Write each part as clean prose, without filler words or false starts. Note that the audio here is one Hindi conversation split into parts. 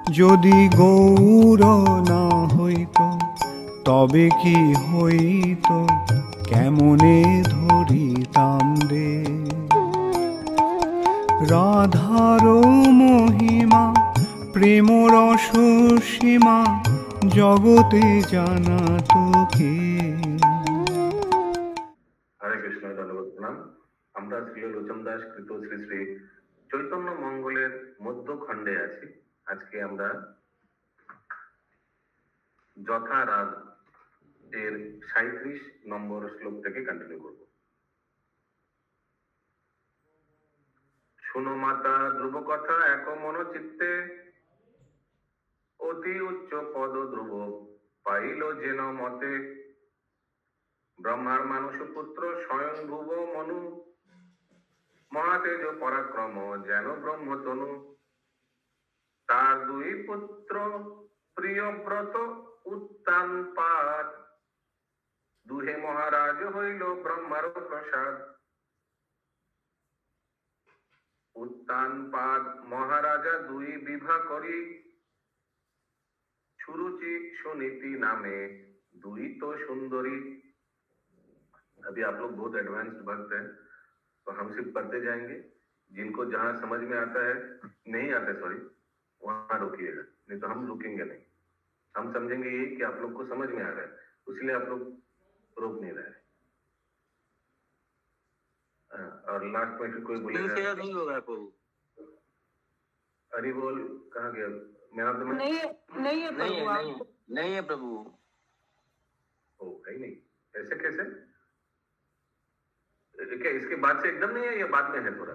যদি গৌর না হইত তবে কি হইত, কেমনে ধরিতাম রে। রাধার মহিমা প্রেম রস সীমা জগতে জানা তো কে। হরে কৃষ্ণ, ধন্যবাদ, প্রণাম। আমরা শ্রী লোচন দাস কৃত শ্রী শ্রী চৈতন্য মঙ্গলের মধ্যখণ্ডে আছি। আজকে আমরা যথা রাগ এর 37 নম্বর শ্লোক থেকে কন্টিনিউ করব। শুনো মাতা ধ্রুব কথা এক মন চিত্তে, অতি উচ্চ পদ ধ্রুব পাইল যেন মতে। ব্রহ্মার মানুষ পুত্র স্বয়ং ভুব মনু, মহাতেজ পরাক্রম যেন ব্রহ্মতনু। তার দুই পুত্র প্রিয়ব্রত উত্তানপাদ, দুহে মহারাজ হইল ব্রহ্মার প্রসাদ। উত্তানপাদ মহারাজা দুই বিভা করি, সুরুचि सुनीति नामे दुई तो सुंदरी। अभी आप लोग बहुत एडवांस्ड भक्त हैं, तो हम सिर्फ पढ़ते जाएंगे। जिनको जहां समझ में आता है, नहीं आता सॉरी, वहां रुकिएगा, नहीं तो हम रुकेंगे नहीं। हम समझेंगे ये कि आप लोग को समझ में आ रहा है, इसलिए आप लोग रोक नहीं रहे हैं। और लास्ट में फिर कोई बोलेगा नहीं होगा प्रभु। हरि बोल कहाँ गया मेरा? तो नहीं है प्रभु, नहीं है प्रभु। ओ है नहीं, ऐसे कैसे? क्या इसके बाद से एकदम नहीं है या बाद में है थोड़ा?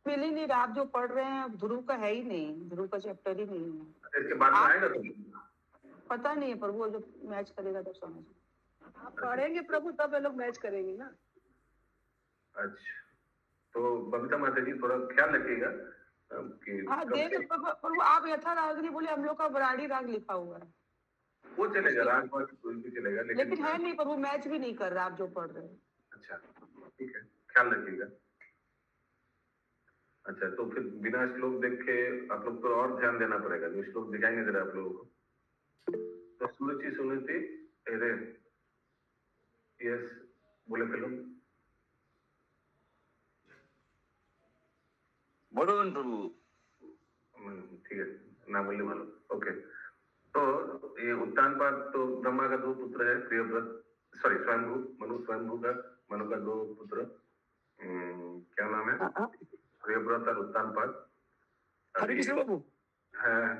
मिल ही नहीं रहा। आप जो पढ़ रहे हैं ध्रुव का है ही नहीं, ध्रुव का चैप्टर ही नहीं है। इसके बाद में आएगा तो पता नहीं है प्रभु, जो मैच करेगा तब समझ। आप पढ़ेंगे प्रभु तब ये लोग मैच करेंगे ना। अच्छा, तो बबीता माता जी थोड़ा ख्याल रखिएगा कि हाँ देख प्रभु, आप यथा रागनी बोले, हम लोग का बराड़ी राग लिखा हुआ है, वो चलेगा, राग पर कोई भी चलेगा, लेकिन है नहीं प्रभु, मैच भी नहीं कर रहा आप जो पढ़ रहे हैं। अच्छा ठीक है, ख्याल रखिएगा। अच्छा, तो फिर बिना श्लोक देख के आप लोग को और ध्यान देना पड़ेगा, जो श्लोक दिखाई नहीं दे रहा आप लोगों को। तो सुरुचि सुनीति अरे यस बोले फिर बरोबर प्रभु। ठीक है, ना बोलने वालों। ओके, तो ये उत्तानपाद तो ब्रह्मा का दो पुत्र है, प्रियव्रत सॉरी स्वयंभू, स्वयंभू का मनु का दो पुत्र, क्या नाम है? प्रियव्रत और उत्तानपाद। हरे कृष्ण बाबू, হ্যাঁ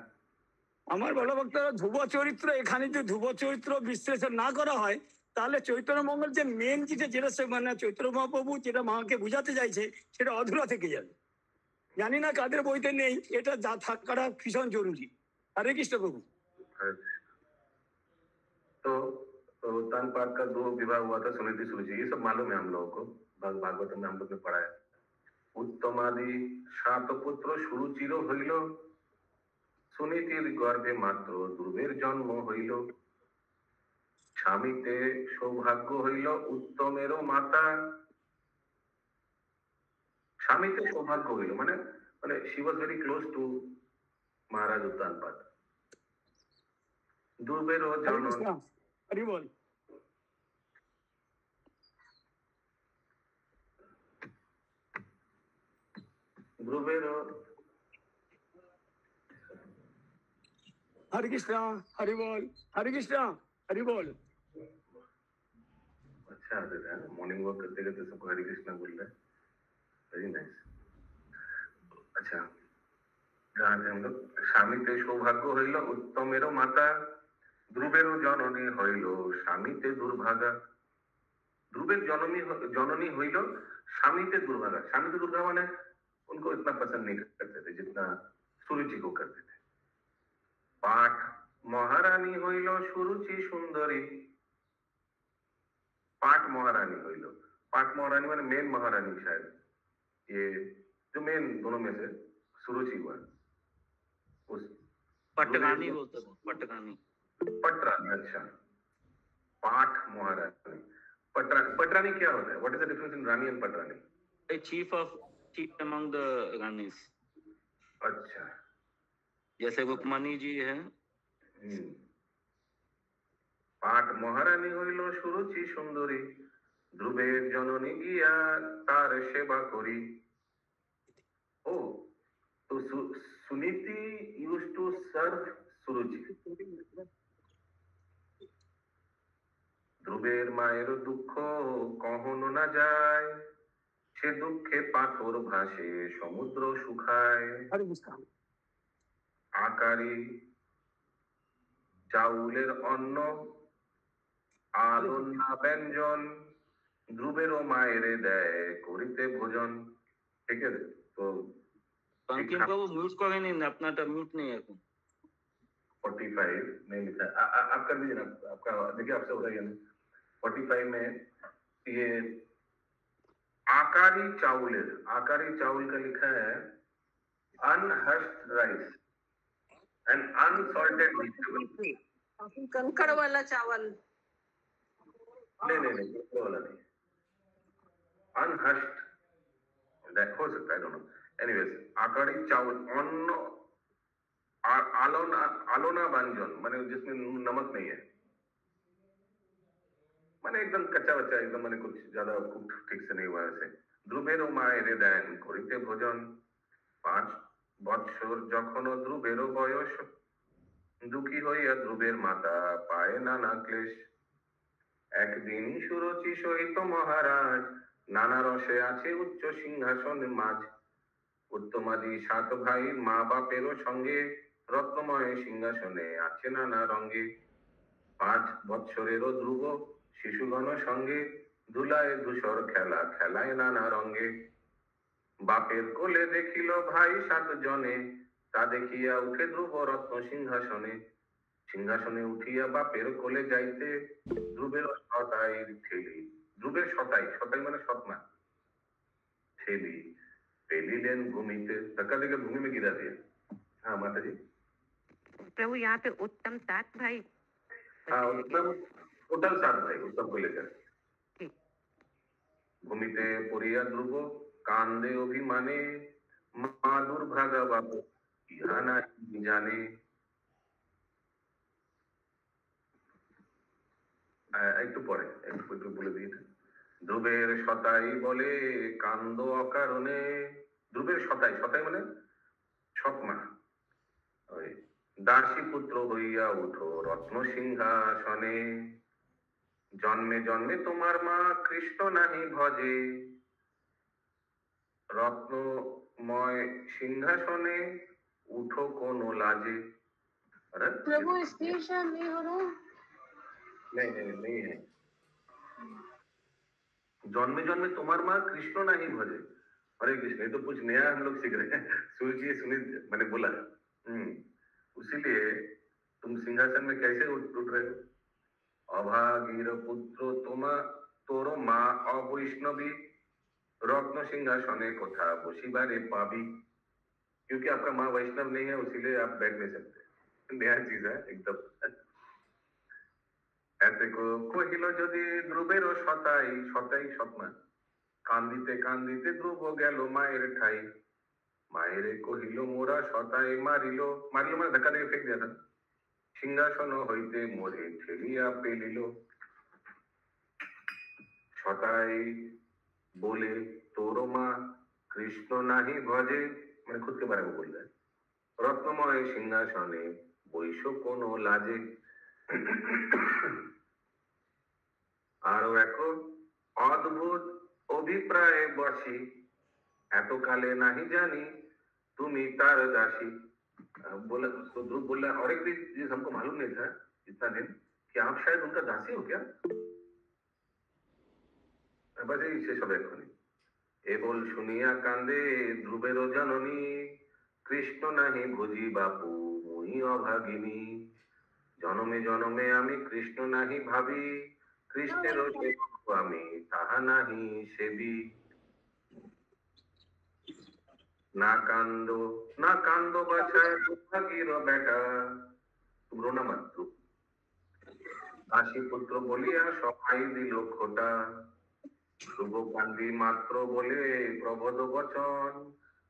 আমার বড় ভক্তরা ধ্রুব চরিত্র, এখানে যদি ধ্রুব চরিত্র বিশ্লেষণ না করা হয় তাহলে চৈতন্য মঙ্গল যে মেন যেটা মানে চৈতন্য মহাপ্রভু যেটা মাকে বুঝাতে চাইছে সেটা অধুরা থেকে যাবে। জানি না কাদের বইতে নেই, এটা যা থাকাটা ভীষণ জরুরি। হরে কৃষ্ণ প্রভু। तो उत्तानपाद का दो विवाह हुआ था, सुनीति सुरुचि, ये सब मालूम है हम लोगों को, भागवत में हम लोग ने पढ़ा है। उत्तमादि सात पुत्र सुरुचिर हইল, सुनीतिर गर्भे मात्र ध्रुवेर जन्म हইল। স্বামীতে সৌভাগ্য হইল উত্তমেরও মাতা। স্বামীতে সৌভাগ্য হইল মানে মানে she was very close to महाराज उत्तानपाद। ধ্রুবেরও জন্ম हरि बोल। ধ্রুবেরও हरे कृष्णा, हरि बोल, हरे कृष्णा, हरि बोल। अच्छा आदत है, मॉर्निंग वॉक करते करते सबको हरे कृष्णा बोल रहे हैं, वेरी नाइस। अच्छा, जहाँ से हम लोग, স্বামীতে সৌভাগ্য হইল উত্তমেরও মাতা, ধ্রুবেরও জননী হইল স্বামীতে দুর্ভাগা। ध्रुवेर जननी হইল স্বামীতে দুর্ভাগা। স্বামীতে দুর্ভাগা মানে उनको इतना पसंद नहीं करते थे जितना सुरुचि को करते थे। पाठ महारानी হইল सुरुचि सुंदरी। पाठ महारानी হইল, पाठ महारानी माने मेन महारानी, शायद ये जो मेन दोनों में से सुरुचि हुआ उस पटरानी बोलते हैं, पटरानी। पटरानी, अच्छा, पाठ महारानी। पटरानी क्या होता है? What is the difference in rani and patrani? A chief among the Ranis. अच्छा, जैसे रुक्मणी जी है। পাট মহারানী হইল সুরুচি সুন্দরী, ধ্রুবের জননী গিয়া তার সেবা করি। ও, তো সুনীতি ইউজ টু সার্ভ সুরুচি। ধ্রুবের মায়ের দুঃখ কখনো না যায়, সে দুঃখে পাথর ভাসে সমুদ্র শুকায়। हरे कृष्ण। আকারি চাউলের অন্ন, আলন্না ব্যঞ্জন, ধ্রুবেরও মায়েরে দেয় করিতে ভোজন। ঠিক আছে, তো बंकिम बाबू म्यूट करें नहीं, अपना तो म्यूट नहीं है এখন। 45 नहीं लिखा है। आप कर दीजिए ना, आपका देखिए आपसे हो रहा है या नहीं। 45 में ये आकारी चावल का लिखा है अनहस्ड राइस एंड अनसॉल्टेड वेजिटेबल। कंकड़ वाला चावल। नहीं वो वाला नहीं, अनहस्ड, दैट हो सकता है, आई डोंट नो। एनीवेज, आकारी चावल, अन्न, आलोना व्यंजन माने जिसमें नमक नहीं है, माने एकदम कच्चा बच्चा, एकदम माने कुछ ज्यादा कुक ठीक से नहीं हुआ ऐसे। ধ্রুবেরও মায়েরে দেন করিতে ভোজন। 5 বৎসর যখন ধ্রুবেরও বয়স, দুঃখী হইয়া ধ্রুবের মাতা পায় নানা ক্লেশ। একদিন সুরুচি সহিত মহারাজ, নানা রসে আছে উচ্চ সিংহাসন মাঝ। উত্তমাদি 7 ভাই মা বাপেরও সঙ্গে, রত্নময় সিংহাসনে আছে নানা রঙ্গে। 5 বৎসরেরও ধ্রুব শিশুগণ সঙ্গে, ধুলায় ধূসর খেলা খেলায় নানা রঙ্গে। বাপের কোলে দেখিল ভাই 7 জনে, তা দেখিয়া উঠে ধ্রুব রত্ন সিংহাসনে। সিংহাসনে উঠিয়া বাপের কোলে যাইতে, ধ্রুবের সতাই ঠেলি, ধ্রুবের সতাই মানে সৎমা, ঠেলি पेलिलेन भूमिते, धक्का देकर भूमि में गिरा दिया। हाँ माता जी। प्रभु यहाँ पे उत्तम 7 भाई। हाँ उत्तम, टोटल 7 भाई उत्तम को लेकर। भूमिते पुरिया ध्रुव कांदे अभिमाने, माँ दुर्भागा बापू यहाँ ना जाने। একটু পরে একটু বলে দিই। ধ্রুবের সতাই বলে কান্দ অকারণে। ধ্রুবের সতাই মানে সৎমা। ওই দাসী পুত্র হইয়া উঠো রত্ন সিংহাসনে। জন্মে জন্মে তোমার মা কৃষ্ণ নাহি ভজে, রত্নময় সিংহাসনে উঠো কোন লাজে। प्रभु स्टेशन नहीं हो रहा। नहीं है। जन्मे जन्मे तुम्हार माँ कृष्ण नहीं भजे। हरे कृष्ण, ये तो कुछ नया हम लोग सीख रहे हैं। सूर्य जी सुनील मैंने बोला, उसीलिए तुम सिंहासन में कैसे उठ रहे हो। अभागीर पुत्र तुम्हार तोरो माँ अवैष्णवी, रत्न सिंहासने कोथा बसिबारे पाबी। क्योंकि आपका माँ वैष्णव नहीं है, उसीलिए आप बैठ नहीं सकते। नया चीज है एकदम। এতে কহিল যদি ধ্রুবেরও সতাই সৎমা, কান্দিতে কান্দিতে ধ্রুব গেল মায়ের ঠাই। মায়েরে কহিল মোরা সতাই মারিল মানে ধাক্কা দিয়ে ফেক দিয়া था। সিংহাসন হইতে মোরে ঠেলিয়া পেলিল। সতাই बोले तोरो माँ कृष्ण नाही भजे, मैंने खुद के बारे में बोल रहा है। रत्नमय सिंहासने বৈশ কোনো লাজে। আরো এক অদ্ভুত অভিপ্রায় বসি, এতকালে নাহি জানি তুমি তার দাসী। बोला तो ध्रुव बोला और एक भी चीज हमको मालूम नहीं था इतना दिन कि आप शायद उनका दासी हो क्या। बस यही शेष হবে এখনই। এ বল শুনিয়া কান্দে ধ্রুবেরও জননী, কৃষ্ণ নাহি ভজি বাপু মুই অভাগিনী। জনমে জনমে আমি কৃষ্ণ নাহি ভাবি, কৃষ্ণেরও সেবক আমি তাহা নাহি সেবি। না কান্দ বাছায় দুর্ভাগীর বেটা, तुम रोना मत। দাসী পুত্র বলিয়া সবাই দিল খোটা। ধ্রুব কান্দি মাত্র বলে প্রবোধ বচন,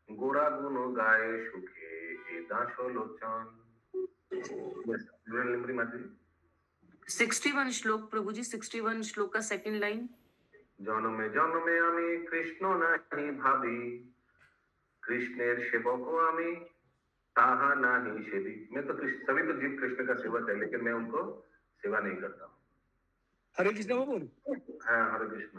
গোরা গুণ গায়ে সুখে এ দাস লোচন। माता जी 61 श्लोक प्रभु जी, 61 श्लोक का सेकंड लाइन। জন্মে জন্মে আমি কৃষ্ণ নাহি ভাবি, कृष्णेर सेवक আমি ताहा नहीं सेवी। मैं तो सभी तो जीव कृष्ण का सेवक है, लेकिन मैं उनको सेवा नहीं करता हूँ। হরে কৃষ্ণ বাবু। হ্যাঁ, হরে কৃষ্ণ।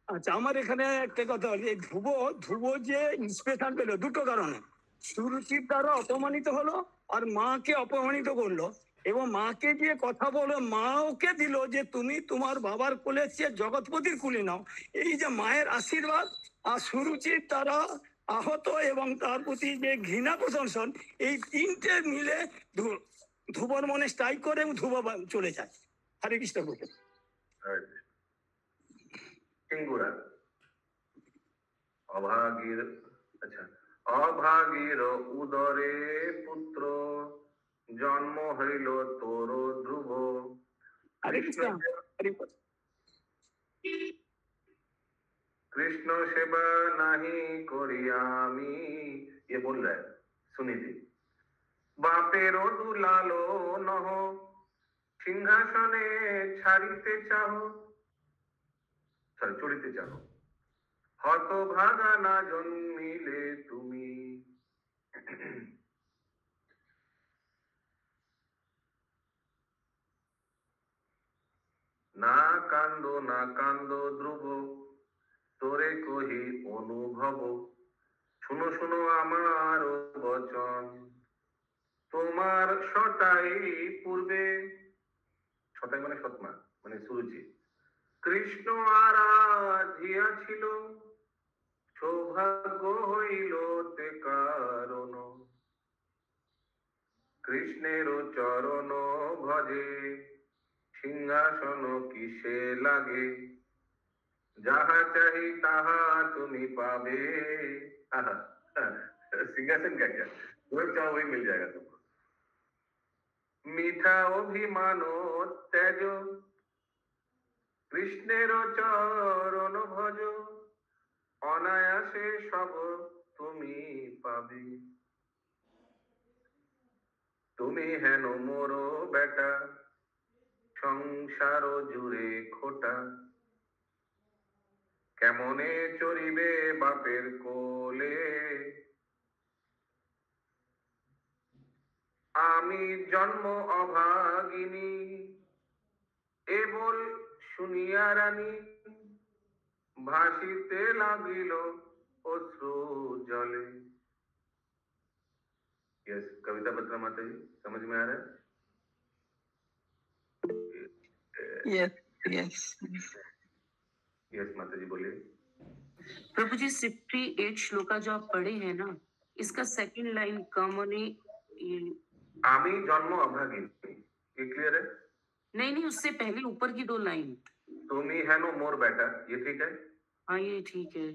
আচ্ছা, আমার এখানে একটা কথা হলো, এই ধ্রুব ধ্রুব যে ইন্সপিরেশন পেলো দুটো কারণে। সুরুচির দ্বারা অপমানিত হলো আর মাকে অপমানিত করলো, এবং মাকে দিয়ে কথা বলে মা ওকে দিল যে তুমি তোমার বাবার কোলে চেয়ে জগৎপতির কুলে নাও। এই যে মায়ের আশীর্বাদ আর সুরুচির দ্বারা আহত এবং তার প্রতি যে ঘৃণা প্রদর্শন, এই তিনটে মিলে ধ্রুবর মনে স্ট্রাইক করে এবং ধ্রুব চলে যায়। হরে কৃষ্ণ বলে সিঙ্গুরা অভাগীর, আচ্ছা, অভাগীর উদরে পুত্র জন্ম হইল তোর ধ্রুব। হরে কৃষ্ণ। कृष्ण सेवा नहीं करिया আমি, ये बोल रहा है, सुनिए। বাপেরও দুলালো নহ, সিংহাসনে ছাড়িতে চাও, সরি চড়িতে চাও, হতভাগা না জন্মিলে তুমি। না কান্দো না কান্দো ধ্রুব, তোরে কহি অনুভব, শুনো শুনো আমার বচন, তোমার সটাই পূর্বে, সটাই মানে সৎমা মানে সুরুচি, কৃষ্ণ আরাধিয়া ছিল, সৌভাগ্য হইল তে কারণ, কৃষ্ণের চরণ ভজে, সিংহাসন কিসে লাগে, যাহা চাহি তাহা তুমি পাবে। सिंहासन क्या क्या, जो चाहो वही मिल जाएगा तुमको। मीठा अभिमानो तेज, कृष्णेर चरण भज, অনায়াসে সব তুমি পাবে। তুমি হেন মোর বেটা, সংসার জুড়ে খোটা, কেমনে চড়িবে বাপের কোলে, আমি জন্ম অভাগিনী, এ বল শুনিয়া রানী, ভাসিতে লাগিল অশ্রু জলে। यस, कविता बत्रा माता जी, समझ में आ रहा है? यस यस यस माता जी बोलिए। प्रभु जी 68 श्लोका जो आप पढ़े हैं ना, इसका सेकंड लाइन कामने आमी जन्म अभागिनी, ये क्लियर है? नहीं नहीं, उससे पहले ऊपर की 2 लाइन। तुमी है नो मोर बेटा, ये ठीक है? हाँ ये ठीक है।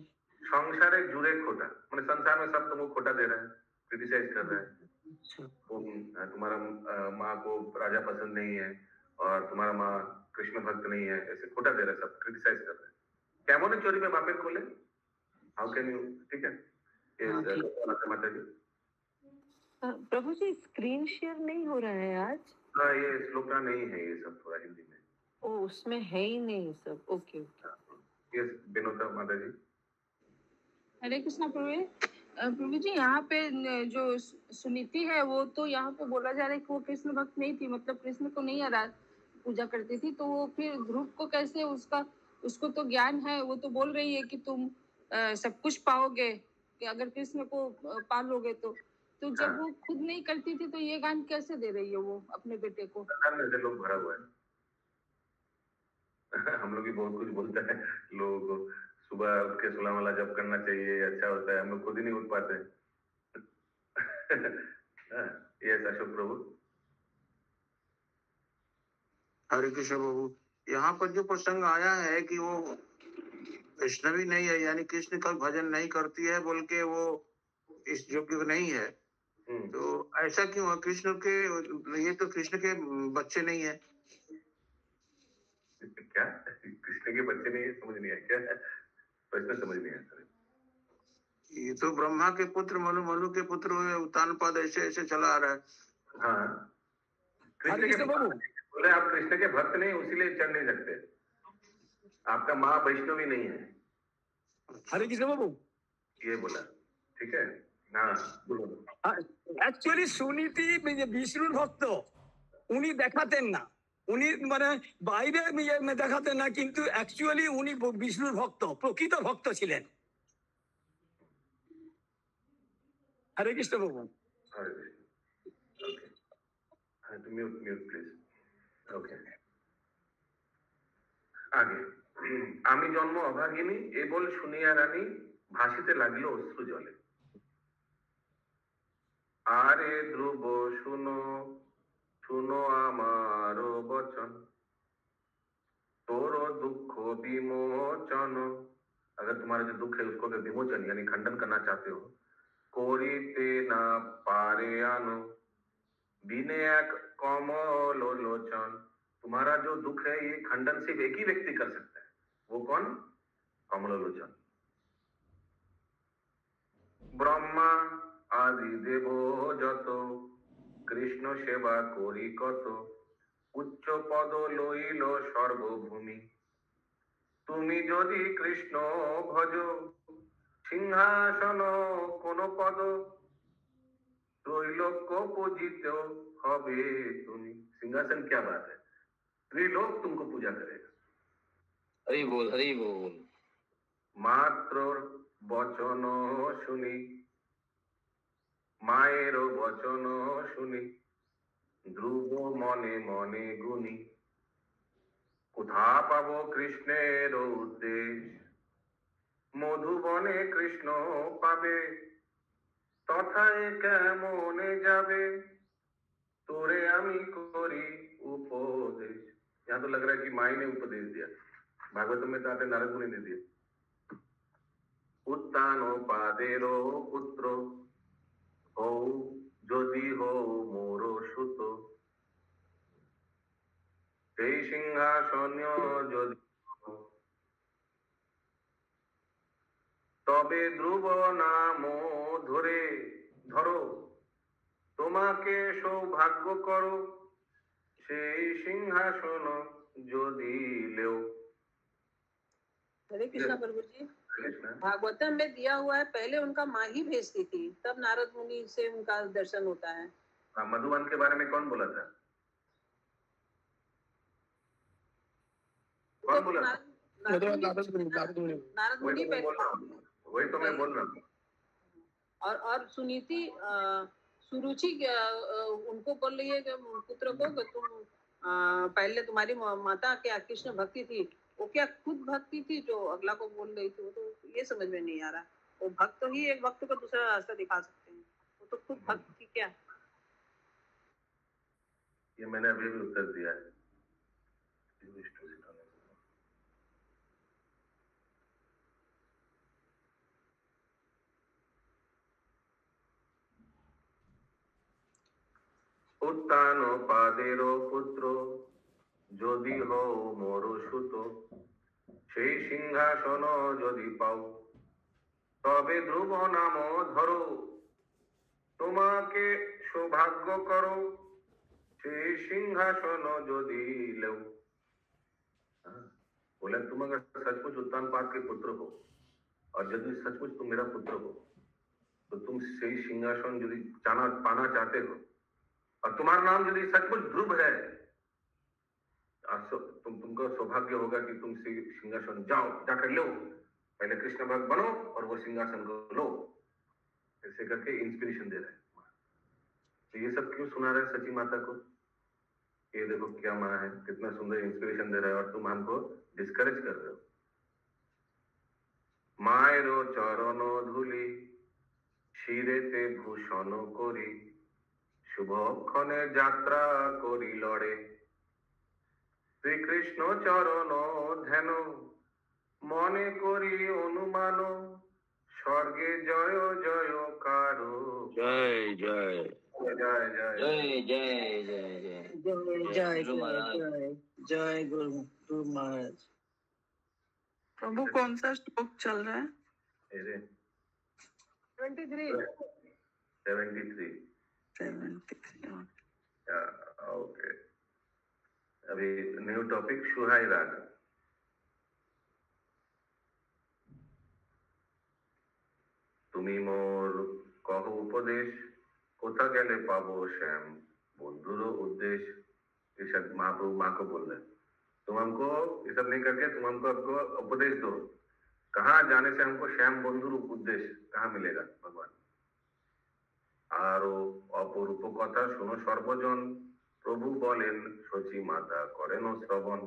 संसारे जुड़े खोटा, मैंने संसार में सब तुमको खोटा दे रहा है, क्रिटिसाइज कर रहा है। तुम्हारा माँ को राजा पसंद नहीं है और तुम्हारा माँ कृष्ण भक्त नहीं है, ऐसे खोटा दे रहा है, सब क्रिटिसाइज कर रहा है। कैमोने चोरी में बापे खोले, हाउ कैन यू, ठीक है? माता जी प्रभु जी स्क्रीन शेयर नहीं हो रहा है आज। हाँ, ये श्लोका नहीं है, ये सब थोड़ा हिंदी में। ओ उसमें है ही नहीं सब। Okay okay. यस विनोदा माता जी। हरे कृष्णा प्रभु जी, यहाँ पे जो सुनीति है वो तो यहाँ पे बोला जा रहा है कि वो कृष्ण भक्त नहीं थी, मतलब कृष्ण को नहीं पूजा करती थी, तो वो फिर ध्रुव को कैसे, उसको तो ज्ञान है, वो तो बोल रही है कि तुम सब कुछ पाओगे कि अगर कृष्ण को पालोगे तो जब वो खुद नहीं करती थी तो ये ज्ञान कैसे दे रही है वो अपने बेटे को? लोग भरा हुआ है। हम लोग भी बहुत कुछ बोलते हैं लोगों को, सुबह उठ के सुलाम वाला जब करना चाहिए, अच्छा होता है, हम लोग खुद ही नहीं उठ पाते। यस अशोक प्रभु। हरे कृष्ण प्रभु, यहाँ पर जो प्रसंग आया है कि वो कृष्ण भी नहीं है, यानी कृष्ण का भजन नहीं करती है बोल के वो इस योग्य नहीं है, तो ऐसा क्यों है? कृष्ण के, ये तो कृष्ण के बच्चे नहीं है। क्या कृष्ण के बच्चे नहीं है? समझ नहीं आया क्या प्रश्न, समझ नहीं आया। ये तो ब्रह्मा के पुत्र मनु, मनु के पुत्र हुए, उत्तानपाद ऐसे ऐसे चला आ रहा है। हाँ, कृष्ण के बोले आप कृष्ण के भक्त नहीं, उसीलिए चढ़ नहीं सकते। आपका माँ वैष्णवी नहीं है। हरे कृष्ण बाबू ये बोला, ठीक है। हाँ बोलो। অ্যাকচুয়ালি সুনীতি বিষ্ণুর ভক্ত, উনি দেখাতেন না, উনি মানে বাইরে দেখাতেন না, কিন্তু অ্যাকচুয়ালি উনি বিষ্ণুর ভক্ত, প্রকৃত ভক্ত ছিলেন। হরে কৃষ্ণ বাবু। হরে কৃষ্ণ। ওকে, হ্যাঁ তুমি মিউট প্লিজ। ওকে, আগে আমি জন্ম অভাগিনী এ বল শুনিয়া রানী ভাসিতে লাগিল অশ্রু জলে। আরে ধ্রুব শুনো শুনো আমার বচন, तोरो दुख विमोचन। अगर तुम्हारा जो दुख है उसको अगर विमोचन यानी खंडन करना चाहते हो, कोरिते ना पारे आनो बिने एक कमल लोचन। तुम्हारा जो दुख है ये खंडन सिर्फ एक ही व्यक्ति कर सकता है, वो कौन? कमल लोचन। ब्रह्मा आदि देव যত কৃষ্ণ সেবা করি কত, উচ্চ পদ লইল সর্বভূমি। তুমি যদি কৃষ্ণ ভজ সিংহাসন কোন পদ, त्रैलोक्य पूजित হবে তুমি। सिंहासन क्या बात है, त्रिलोक तुमको पूजा करेगा। हरि बोल हरि बोल। मात्र বচন শুনি, মায়ের বচন শুনি, ধ্রুব মনে মনে গুনি। কোথা পাবো কৃষ্ণের উদ্দেশ, মধুবনে কৃষ্ণ পাবে, তথায় কেমনে যাবে, তোরে আমি করি উপদেশ। यहाँ तो लग रहा है कि माई ने उपदेश दिया, भागवतम में तो आते नारद मुनि ने दिया। उत्तानो पादेरो पुत्र हौ যদি হও মোর সুত, সেই সিংহাসন যদি তবে ধ্রুব নাম ধরে ধরো, তোমাকে সৌভাগ্য করো, সেই সিংহাসন যদি লেও। हरे कृष्णा प्रभु जी। भागवतम में दिया हुआ है, पहले उनका माँ ही भेजती थी, तब नारद मुनि से उनका दर्शन होता है। मधुबन के बारे में कौन बोला था? कौन बोला? नारद मुनि पहले। वही तो मैं बोल रहा हूँ। और सुनीति सुरुचि उनको बोल रही है कि पुत्र को कि तुम पहले तुम्हारी माता क्या कृष्ण भक्ति थी, वो क्या खुद भक्ति थी जो अगला को बोल रही थी? वो तो ये समझ में नहीं आ रहा। वो भक्त ही एक भक्त को दूसरा रास्ता दिखा सकते हैं, वो तो खुद भक्त थी क्या? ये मैंने अभी भी उत्तर दिया है। उत्तान पादेरो पुत्र যদি হও মোর সুত, সেই সিংহাসন যদি পাও, তবে ধ্রুব নাম ধরো, তোমাকে সৌভাগ্য করো, সেই সিংহাসন যদি লেও। बोला तुम अगर सचमुच उत्तानपाद के पुत्र हो और यदि सचमुच तुम मेरा पुत्र हो, तो तुम सही सिंहासन यदि पाना चाहते हो, और तुम्हारा नाम यदि सचमुच ध्रुव है, तुमको सौभाग्य होगा कि तुम सिंहासन जाओ, जाकर लो, पहले कृष्ण भक्त बनो और वो सिंहासन को लो। ऐसे करके इंस्पिरेशन दे रहे हैं। तो ये सब क्यों सुना रहे सची माता को? ये देखो क्या माँ है, कितना सुंदर इंस्पिरेशन दे रहा है, और तुम हमको डिस्करेज कर रहे हो। मायरो चरण धूलि শিরেতে ভূষণ করি, শুভক্ষণে যাত্রা করি লড়ে। শ্রীকৃষ্ণ চরণ ধ্যান মনে করি অনুমান, স্বর্গে জয় জয় কারো। जय जय জয় জয় जय जय जय जय जय गुरु महाराज। जय गुरु महाराज। प्रभु कौन सा श्लोक चल रहा है? अरे 73 ओके। अभी न्यू टॉपिक सुहाई राग। তুমি মোর কহ উপদেশ, কোথা গেলে পাবো श्याम बंधुर उद्देश। ईशद महाप्रभु माँ को बोल रहे, तुम हमको ये सब नहीं करके तुम हमको उपदेश दो, कहाँ जाने से हमको श्याम बंधुर उद्देश कहाँ मिलेगा भगवान। आरो অপরূপ কথা শোনো সর্বজন, प्रभु बोलेन शची माता करें श्रवण।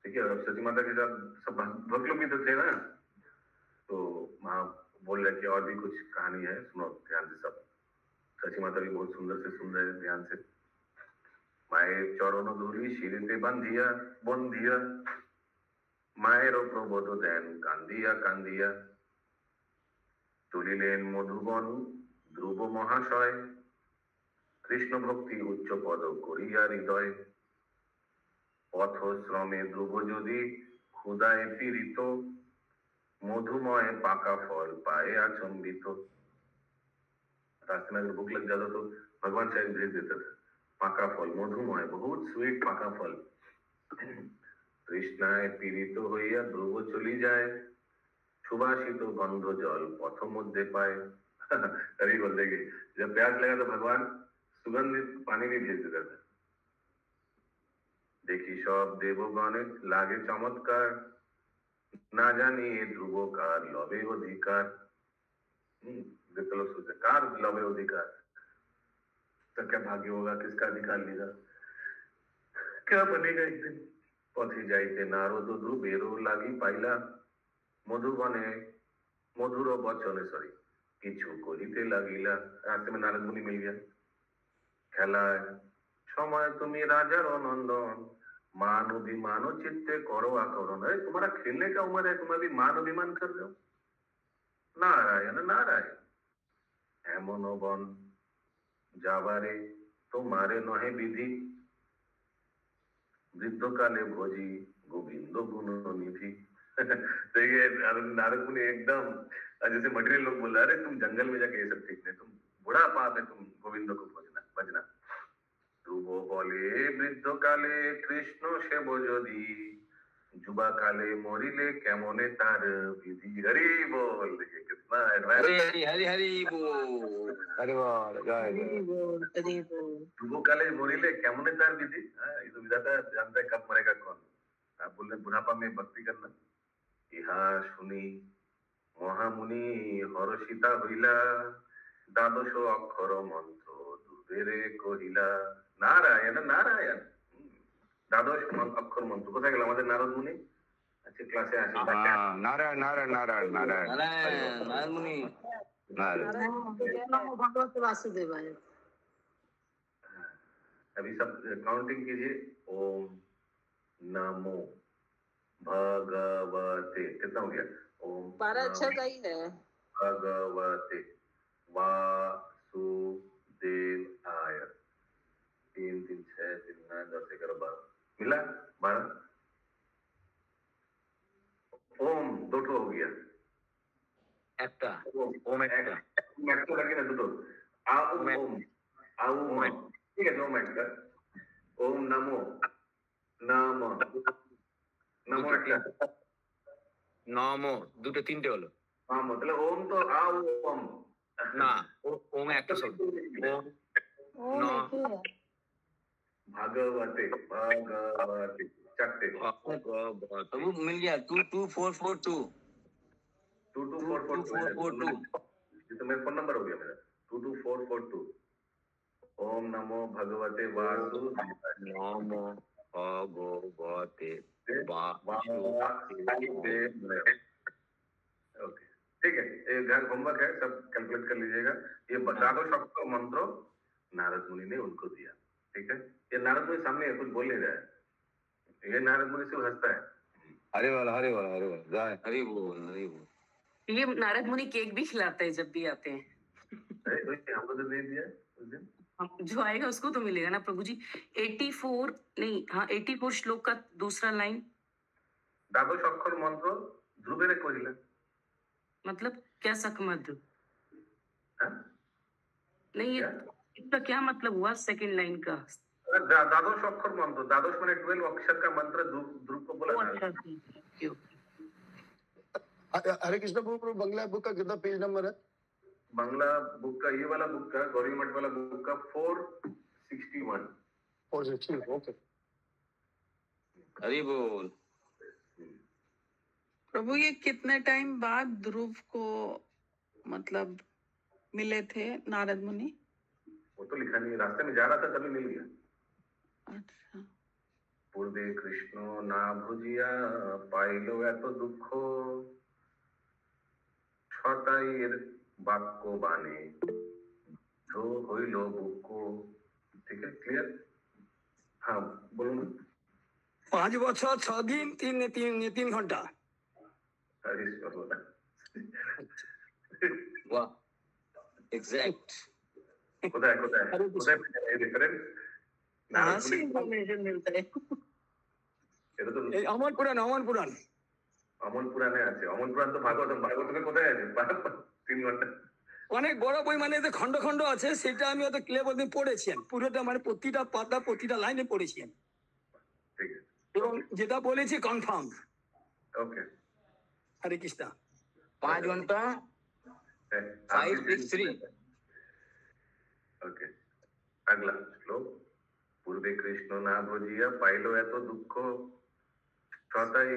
ठीक है, शची माता के साथ सब भक्त लोग भी तो थे ना, तो माँ बोल रहे कि और भी कुछ कहानी है, सुनो ध्यान से सब। शची माता भी बहुत सुंदर से सुन रहे हैं ध्यान से। माয়ের চরণ ধুলি শিরিতে বান্ধিয়া বন্ধিয়া, মায়েরও প্রবোধ দেন কান্দিয়া কান্দিয়া। তুলিলেন মধুবন ধ্রুব মহাশয়, কৃষ্ণ ভক্তি উচ্চ পদ করিয়া হৃদয়। পথ শ্রমে ধ্রুব যদি ক্ষুদায় পীড়িত, मधुमय पाका फल पाए अचंबित। रास्ते में अगर भूख लग जाता तो भगवान शायद भेज देता था पाका फल, मधुमय बहुत स्वीट पाका फल। तृष्णाय पीड़ित হইয়া ধ্রুব চলি যায়, सुभाषित गंध जल पथ मध्य पाए। अभी बोल देंगे जब प्यास लगा तो भगवान सुगंधित पानी भी भेज देता था। देखी सब देवगण लागे चमत्कार, ना जानी ध्रुव कार लवे अधिकार। देखते लोग सोचते कार लवे अधिकार, तो क्या भाग्य होगा, किसका अधिकार लेगा, क्या बनेगा एक दिन। पथी जाइते नारद ध्रुवेरो लागी पाइला, मधुबने मधुर बचने सॉरी किछु करिते लागिला। रास्ते में नारद मुनि मिल गया। खेलाय समय तुम्हें राजार नंदन, मान अभिमान चित्ते करो आकरण। अरे तुम्हारा खेलने का उम्र है, तुम अभी मान अभिमान कर रहे हो। नारायण नारायण एमन बन जाबारे तुम्हारे नहे विधि, वृद्ध काले भोजी गोविंद गुण निधि। देखिए नारद मुनि एकदम जैसे मटेरियल लोग बोल रहे, अरे तुम जंगल में जाके ये सब ठीक नहीं, तुम बुढ़ा पाप है, तुम गोविंद को भजना भजना। ধ্রুব বলে বৃদ্ধ কালে কৃষ্ণ সেব যদি, যুবা কালে মরিলে কেমনে তার বিধি। হরি বল। देखिए कितना एडवांस। हरी हरी हरी बोल, अरे वाह, ধ্রুব কালে মরিले কেমনে তার विधि। ये तो विधाता जानता है कब मरेगा कौन। आप बोल रहे बुढ़ापा में भक्ति करना। इहा सुनी মহামুনি হরষিতা হইলা, দ্বাদশ অক্ষর মন্ত্র দুবেরে কহিলা। नारायण नारायण द्वादश अक्षर मंत्र कोথায় গেল আমাদের নারদ মুনি। আচ্ছা ক্লাসে আসি। नारायण नारायण नारायण नारायण नारद मुनि नमो भगवते वासुदेवाय। अभी सब काउंटिंग कीजिए। ओम नमो भगवते, कितना हो गया। ओम 12 अच्छा का ही है। भगवते वासुदेवाय। 3 3 6 3 9 10 11 12 मिला 12। ओम दो हो गया। একটা ओम एक लगे ना दो। ओम ओम ठीक है। ओम एक ओम नमो नम नमो নমো দুটো তিনটে হলো। हाँ मतलब ओम तो ओम না ওম একটা শব্দ। ওম भागवते भागवते चट्टे वो मिल गया 22442 22442। ये तो मेरा फोन नंबर हो गया मेरा 22442। ओम नमो भगवते वासुदेवाय। नमो भगवते ओके ठीक है। ये घर होमवर्क है, सब कैलकुलेट कर लीजिएगा। ये बता दो सबको मंत्र नारद मुनि ने उनको दिया। ठीक है, ये नारद मुनि सामने है, कुछ बोल नहीं रहा है। ये नारद मुनि से हंसता है। हरे बोल हरे बोल हरे बोल जय हरी बोल हरी बोल। ये नारद मुनि केक भी खिलाते हैं जब भी आते हैं। हमको तो दे दिया उस दिन। जो आएगा उसको तो मिलेगा ना प्रभु जी। 84 नहीं, हाँ 84 श्लोक का दूसरा लाइन। द्वादश अक्षर मंत्र ध्रुवेरे कहिला। मतलब क्या सकमद। नहीं, ये इसका क्या मतलब हुआ सेकंड लाइन का? द्वादश अक्षर मंत्र, द्वादश माने 12 अक्षर का मंत्र ध्रुव को बोला वो जाता अच्छा हरे हरे कृष्ण प्रभु, बंगला बुक का कितना पेज नंबर है? बांग्ला बुक का, ये वाला बुक का, गौरी मठ वाला बुक का 461। 460, ओके। हरि बोल। प्रभु ये कितने टाइम बाद ध्रुव को मतलब मिले थे नारद मुनि? वो तो लिखा नहीं, रास्ते में जा रहा था तभी मिल गया। अच्छा। पूर्वे कृष्ण ना भुजिया पाइलो এত দুঃখ ছটাইয়ের বাক্য বাণী जो হইল বুক। ठीक है, क्लियर? हाँ बोलून। 5 বছর 6 দিন 3 ঘন্টা। वाह, एग्जैक्ट। কোথায় কোথায় কোথায় এই রেফারেন্স? না ऐसी इन्फॉर्मेशन मिलता है। এটা তো এই অমর পুরাণ অমল পুরাণে আছে। অমল পুরাণ তো ভাগবতকে কোথায় আছে? 3 ঘন্টা। অনেক বড় বই, মানে এতে খন্ড খন্ড আছে, সেটা আমি অত ক্লিয়ার বলতে পড়েছি, পুরোটা মানে প্রতিটা পাতা প্রতিটা লাইনে পড়েছি ঠিক আছে, এবং যেটা বলেছি কনফার্ম। ওকে, হরে কৃষ্ণ। 5 घंटा 563। ओके, अगला श्लोक। पूर्वे कृष्ण ना भजिया पाइलो এত দুঃখ ছটাই